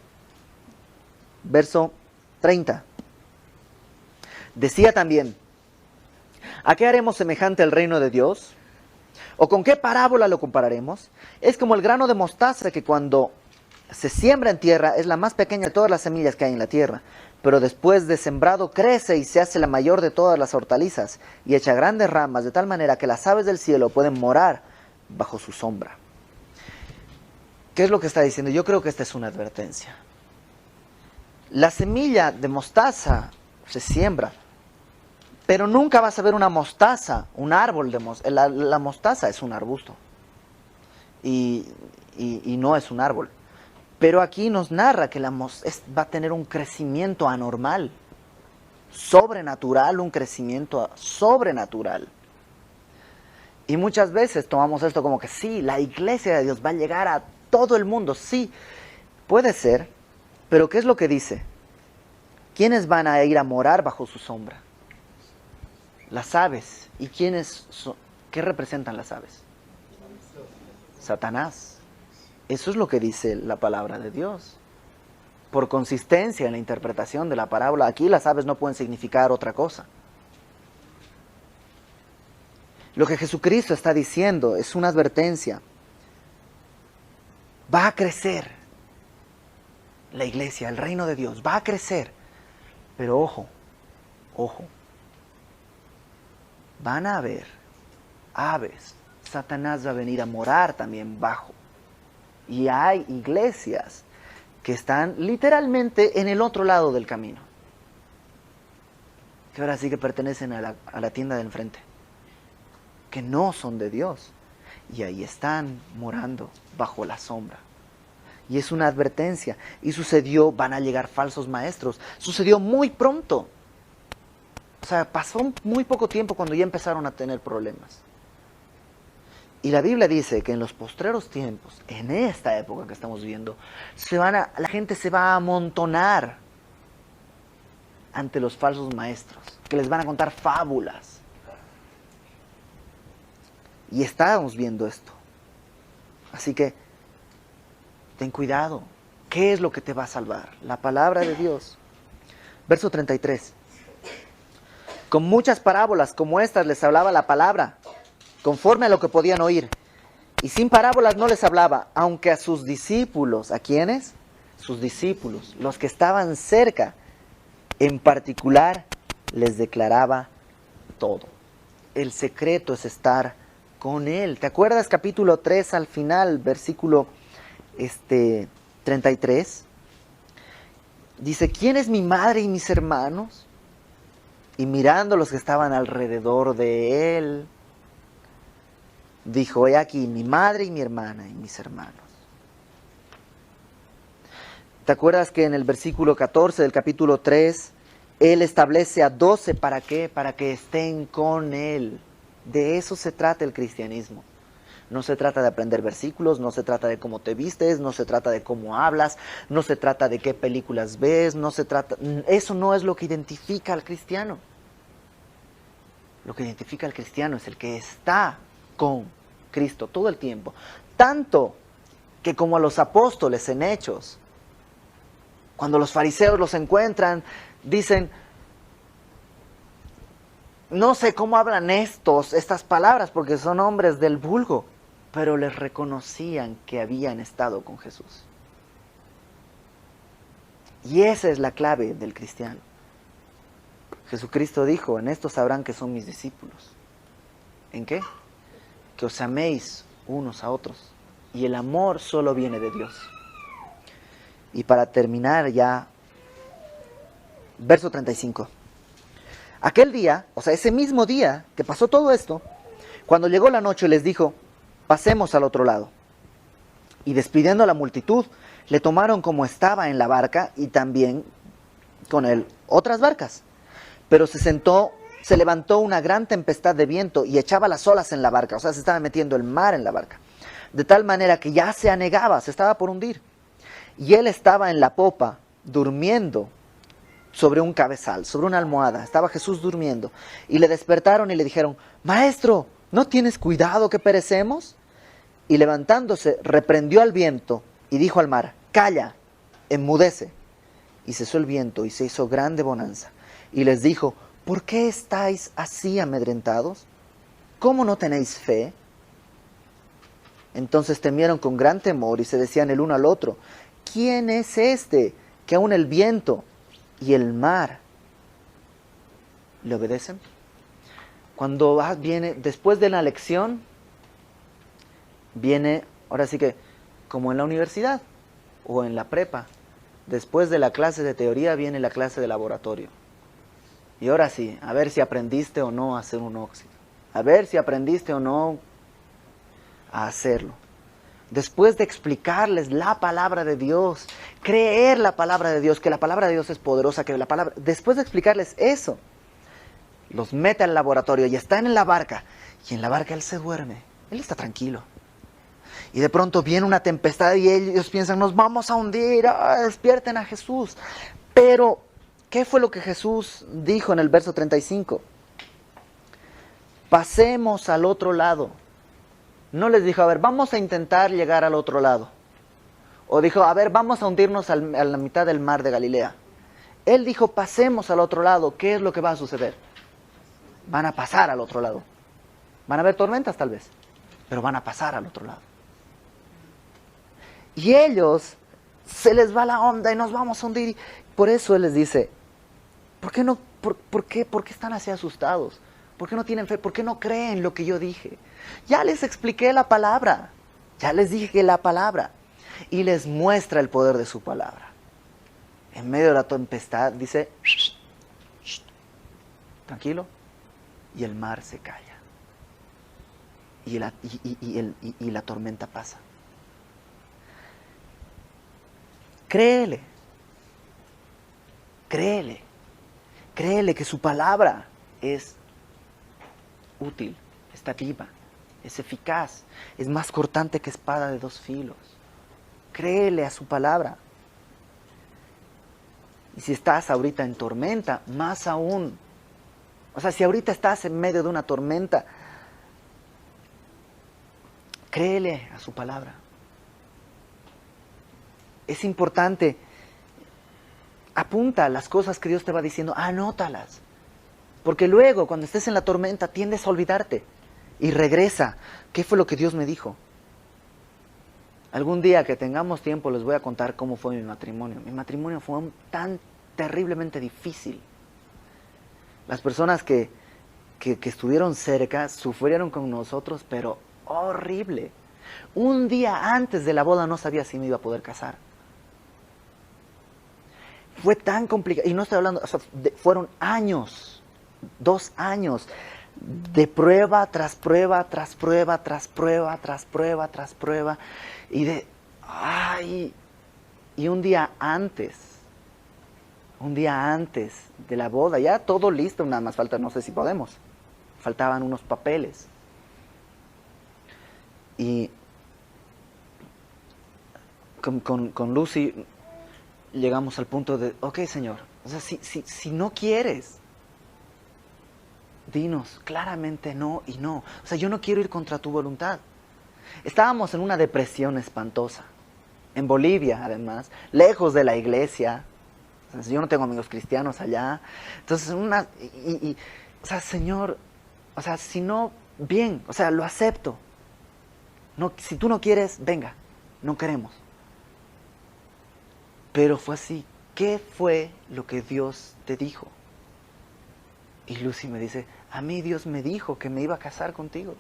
Verso 30. Decía también, ¿a qué haremos semejante el reino de Dios? ¿O con qué parábola lo compararemos? Es como el grano de mostaza que cuando se siembra en tierra es la más pequeña de todas las semillas que hay en la tierra, pero después de sembrado crece y se hace la mayor de todas las hortalizas y echa grandes ramas de tal manera que las aves del cielo pueden morar bajo su sombra. ¿Qué es lo que está diciendo? Yo creo que esta es una advertencia. La semilla de mostaza se siembra, pero nunca vas a ver una mostaza, un árbol de mostaza. La mostaza es un arbusto y no es un árbol. Pero aquí nos narra que va a tener un crecimiento anormal, sobrenatural, un crecimiento sobrenatural. Y muchas veces tomamos esto como que sí, la iglesia de Dios va a llegar a todo el mundo. Sí, puede ser, pero ¿qué es lo que dice? ¿Quiénes van a ir a morar bajo su sombra? Las aves. ¿Y quiénes son? ¿Qué representan las aves? Satanás. Eso es lo que dice la palabra de Dios. Por consistencia en la interpretación de la parábola, aquí las aves no pueden significar otra cosa. Lo que Jesucristo está diciendo es una advertencia. Va a crecer la iglesia, el reino de Dios, va a crecer. Pero ojo, ojo, van a haber aves. Satanás va a venir a morar también bajo. Y hay iglesias que están literalmente en el otro lado del camino. Que ahora sí que pertenecen a la tienda del enfrente. Que no son de Dios. Y ahí están morando bajo la sombra. Y es una advertencia. Y sucedió, van a llegar falsos maestros. Sucedió muy pronto. O sea, pasó muy poco tiempo cuando ya empezaron a tener problemas. Y la Biblia dice que en los postreros tiempos, en esta época que estamos viviendo, la gente se va a amontonar ante los falsos maestros, que les van a contar fábulas. Y estábamos viendo esto. Así que, ten cuidado. ¿Qué es lo que te va a salvar? La palabra de Dios. Verso 33. Con muchas parábolas como estas les hablaba la palabra, conforme a lo que podían oír. Y sin parábolas no les hablaba, aunque a sus discípulos, ¿a quiénes? Sus discípulos, los que estaban cerca, en particular, les declaraba todo. El secreto es estar con Él. ¿Te acuerdas capítulo 3 al final, versículo 33? Dice, ¿quién es mi madre y mis hermanos? Y mirando los que estaban alrededor de Él, dijo, he aquí mi madre y mi hermana y mis hermanos. ¿Te acuerdas que en el versículo 14 del capítulo 3, Él establece a 12 para qué? Para que estén con Él. De eso se trata el cristianismo. No se trata de aprender versículos, no se trata de cómo te vistes, no se trata de cómo hablas, no se trata de qué películas ves, eso no es lo que identifica al cristiano. Lo que identifica al cristiano es el que está con Cristo todo el tiempo. Tanto que como a los apóstoles en Hechos, cuando los fariseos los encuentran, dicen, no sé cómo hablan estas palabras porque son hombres del vulgo, pero les reconocían que habían estado con Jesús. Y esa es la clave del cristiano. Jesucristo dijo, en esto sabrán que son mis discípulos. ¿En qué? Que os améis unos a otros. Y el amor solo viene de Dios. Y para terminar ya, verso 35. Aquel día, o sea, ese mismo día que pasó todo esto, cuando llegó la noche les dijo, pasemos al otro lado. Y despidiendo a la multitud, le tomaron como estaba en la barca y también con él otras barcas. Pero se levantó una gran tempestad de viento y echaba las olas en la barca, o sea, se estaba metiendo el mar en la barca, de tal manera que ya se anegaba, se estaba por hundir. Y él estaba en la popa, durmiendo sobre un cabezal, sobre una almohada. Estaba Jesús durmiendo. Y le despertaron y le dijeron, Maestro, ¿no tienes cuidado que perecemos? Y levantándose, reprendió al viento y dijo al mar, calla, enmudece. Y cesó el viento y se hizo grande bonanza. Y les dijo, ¿por qué estáis así amedrentados? ¿Cómo no tenéis fe? Entonces temieron con gran temor y se decían el uno al otro, ¿quién es este que aun el viento y el mar le obedecen? Cuando viene, después de la lección, viene, ahora sí que, como en la universidad o en la prepa, después de la clase de teoría viene la clase de laboratorio. Y ahora sí, a ver si aprendiste o no a hacer un óxido. A ver si aprendiste o no a hacerlo. Después de explicarles la palabra de Dios, creer la palabra de Dios, que la palabra de Dios es poderosa, que la palabra, después de explicarles eso, los mete al laboratorio y están en la barca. Y en la barca él se duerme, él está tranquilo. Y de pronto viene una tempestad y ellos piensan, nos vamos a hundir, despierten a Jesús. Pero, ¿qué fue lo que Jesús dijo en el verso 35? Pasemos al otro lado. No les dijo, a ver, vamos a intentar llegar al otro lado. O dijo, a ver, vamos a hundirnos a la mitad del mar de Galilea. Él dijo, pasemos al otro lado. ¿Qué es lo que va a suceder? Van a pasar al otro lado. Van a haber tormentas tal vez, pero van a pasar al otro lado. Y ellos, se les va la onda y nos vamos a hundir. Por eso Él les dice, ¿por qué están así asustados? ¿Por qué no tienen fe? ¿Por qué no creen lo que yo dije? Ya les expliqué la palabra. Ya les dije la palabra. Y les muestra el poder de su palabra. En medio de la tempestad dice, shh, shh, tranquilo. Y el mar se calla. Y la tormenta pasa. Créele. Créele. Créele que su palabra es útil, está viva, es eficaz, es más cortante que espada de dos filos. Créele a su palabra. Y si estás ahorita en tormenta, más aún. O sea, si ahorita estás en medio de una tormenta, créele a su palabra. Es importante. Apunta las cosas que Dios te va diciendo, anótalas. Porque luego, cuando estés en la tormenta, tiendes a olvidarte. Y regresa. ¿Qué fue lo que Dios me dijo? Algún día que tengamos tiempo les voy a contar cómo fue mi matrimonio. Mi matrimonio fue tan terriblemente difícil. Las personas que estuvieron cerca sufrieron con nosotros, pero horrible. Un día antes de la boda no sabía si me iba a poder casar. Fue tan complicado. Y no estoy hablando, o sea, fueron años, 2 años de prueba tras prueba, tras prueba, tras prueba, tras prueba, tras prueba. Y un día antes de la boda, ya todo listo, nada más falta, no sé si podemos, faltaban unos papeles. Y con Lucy llegamos al punto de, ok, Señor, o sea, si no quieres, dinos claramente no y no. O sea, yo no quiero ir contra tu voluntad. Estábamos en una depresión espantosa, en Bolivia además, lejos de la iglesia. O sea, yo no tengo amigos cristianos allá. Entonces, o sea, Señor, o sea, si no, bien, o sea, lo acepto. No, si tú no quieres, venga, no queremos. Pero fue así. ¿Qué fue lo que Dios te dijo? Y Lucy me dice, a mí Dios me dijo que me iba a casar contigo.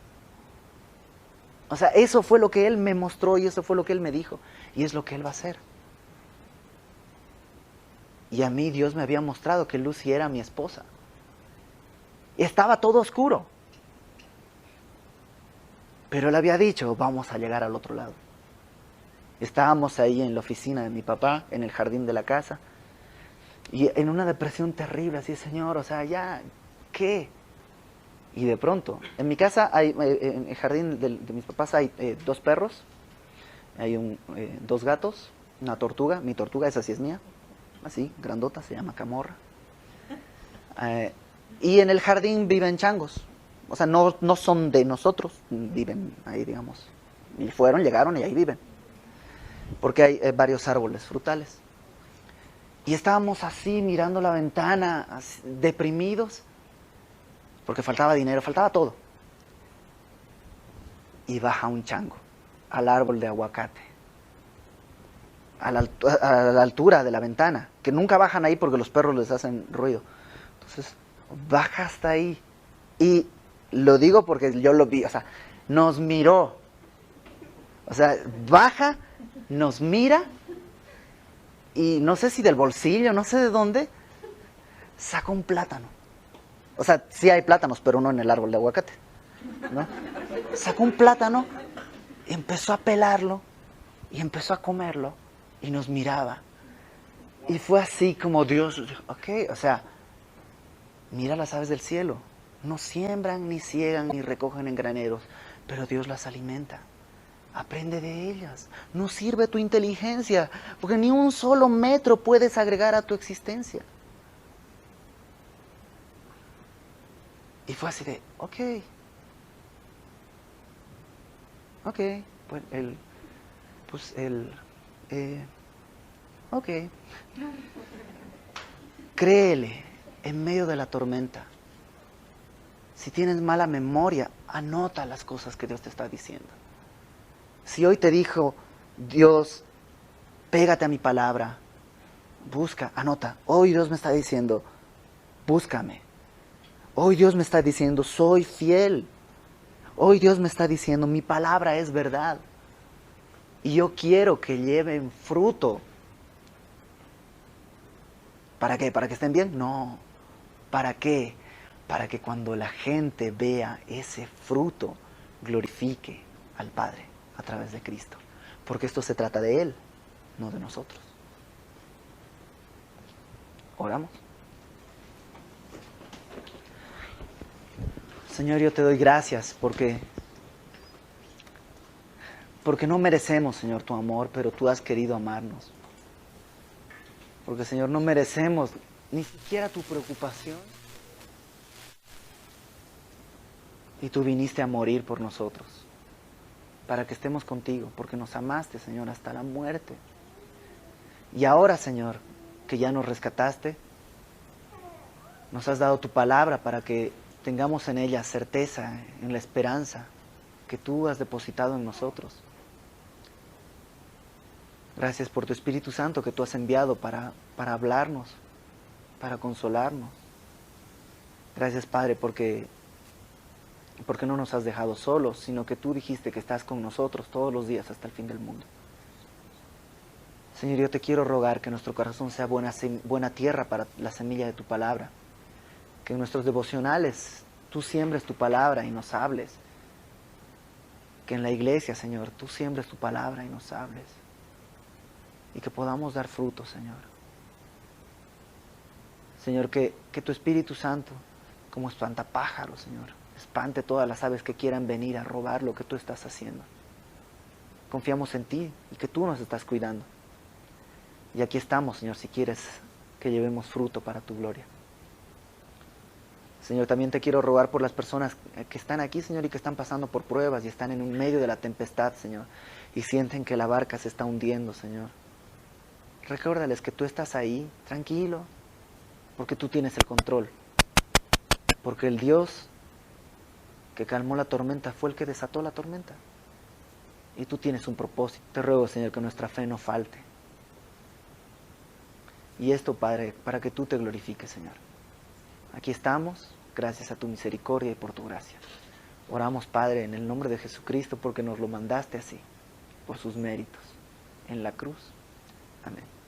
O sea, eso fue lo que Él me mostró y eso fue lo que Él me dijo. Y es lo que Él va a hacer. Y a mí Dios me había mostrado que Lucy era mi esposa. Y estaba todo oscuro. Pero Él había dicho, vamos a llegar al otro lado. Estábamos ahí en la oficina de mi papá, en el jardín de la casa. Y en una depresión terrible, así, Señor, o sea, ya, ¿qué? Y de pronto, en mi casa, hay, en el jardín de mis papás hay 2 perros, hay 2 gatos, una tortuga, mi tortuga, esa sí es mía, así, grandota, se llama Camorra. Y en el jardín viven changos, o sea, no son de nosotros, viven ahí, digamos. Y llegaron y ahí viven, porque hay varios árboles frutales. Y estábamos así mirando la ventana, así, deprimidos, porque faltaba dinero, faltaba todo. Y baja un chango al árbol de aguacate, a la altura de la ventana, que nunca bajan ahí porque los perros les hacen ruido. Entonces, baja hasta ahí. Y lo digo porque yo lo vi, o sea, nos miró. O sea, baja, nos mira, y no sé si del bolsillo, no sé de dónde, saca un plátano. O sea, sí hay plátanos, pero no en el árbol de aguacate, ¿no? Sacó un plátano, empezó a pelarlo, y empezó a comerlo, y nos miraba. Y fue así como Dios, ok, o sea, mira las aves del cielo. No siembran, ni ciegan, ni recogen en graneros, pero Dios las alimenta. Aprende de ellas. No sirve tu inteligencia, porque ni un solo metro puedes agregar a tu existencia. Y fue así de, ok, ok. Créele en medio de la tormenta. Si tienes mala memoria, anota las cosas que Dios te está diciendo. Si hoy te dijo Dios, pégate a mi palabra, busca, anota. Hoy Dios me está diciendo, búscame. Hoy Dios me está diciendo, soy fiel. Hoy Dios me está diciendo, mi palabra es verdad. Y yo quiero que lleven fruto. ¿Para qué? ¿Para que estén bien? No. ¿Para qué? Para que cuando la gente vea ese fruto, glorifique al Padre a través de Cristo. Porque esto se trata de Él, no de nosotros. Oramos. Señor, yo te doy gracias porque no merecemos, Señor, tu amor, pero tú has querido amarnos. Porque, Señor, no merecemos ni siquiera tu preocupación. Y tú viniste a morir por nosotros, para que estemos contigo, porque nos amaste, Señor, hasta la muerte. Y ahora, Señor, que ya nos rescataste, nos has dado tu palabra para que tengamos en ella certeza, en la esperanza que tú has depositado en nosotros. Gracias por tu Espíritu Santo que tú has enviado para hablarnos, para consolarnos. Gracias, Padre, porque no nos has dejado solos, sino que tú dijiste que estás con nosotros todos los días hasta el fin del mundo. Señor, yo te quiero rogar que nuestro corazón sea buena tierra para la semilla de tu palabra. Que en nuestros devocionales tú siembres tu palabra y nos hables. Que en la iglesia, Señor, tú siembres tu palabra y nos hables. Y que podamos dar fruto, Señor. Señor, que tu Espíritu Santo, como espantapájaros, Señor, espante todas las aves que quieran venir a robar lo que tú estás haciendo. Confiamos en ti y que tú nos estás cuidando. Y aquí estamos, Señor, si quieres que llevemos fruto para tu gloria. Señor, también te quiero rogar por las personas que están aquí, Señor, y que están pasando por pruebas y están en un medio de la tempestad, Señor, y sienten que la barca se está hundiendo, Señor. Recuérdales que tú estás ahí, tranquilo, porque tú tienes el control. Porque el Dios que calmó la tormenta fue el que desató la tormenta. Y tú tienes un propósito. Te ruego, Señor, que nuestra fe no falte. Y esto, Padre, para que tú te glorifiques, Señor. Aquí estamos, gracias a tu misericordia y por tu gracia. Oramos, Padre, en el nombre de Jesucristo, porque nos lo mandaste así, por sus méritos, en la cruz. Amén.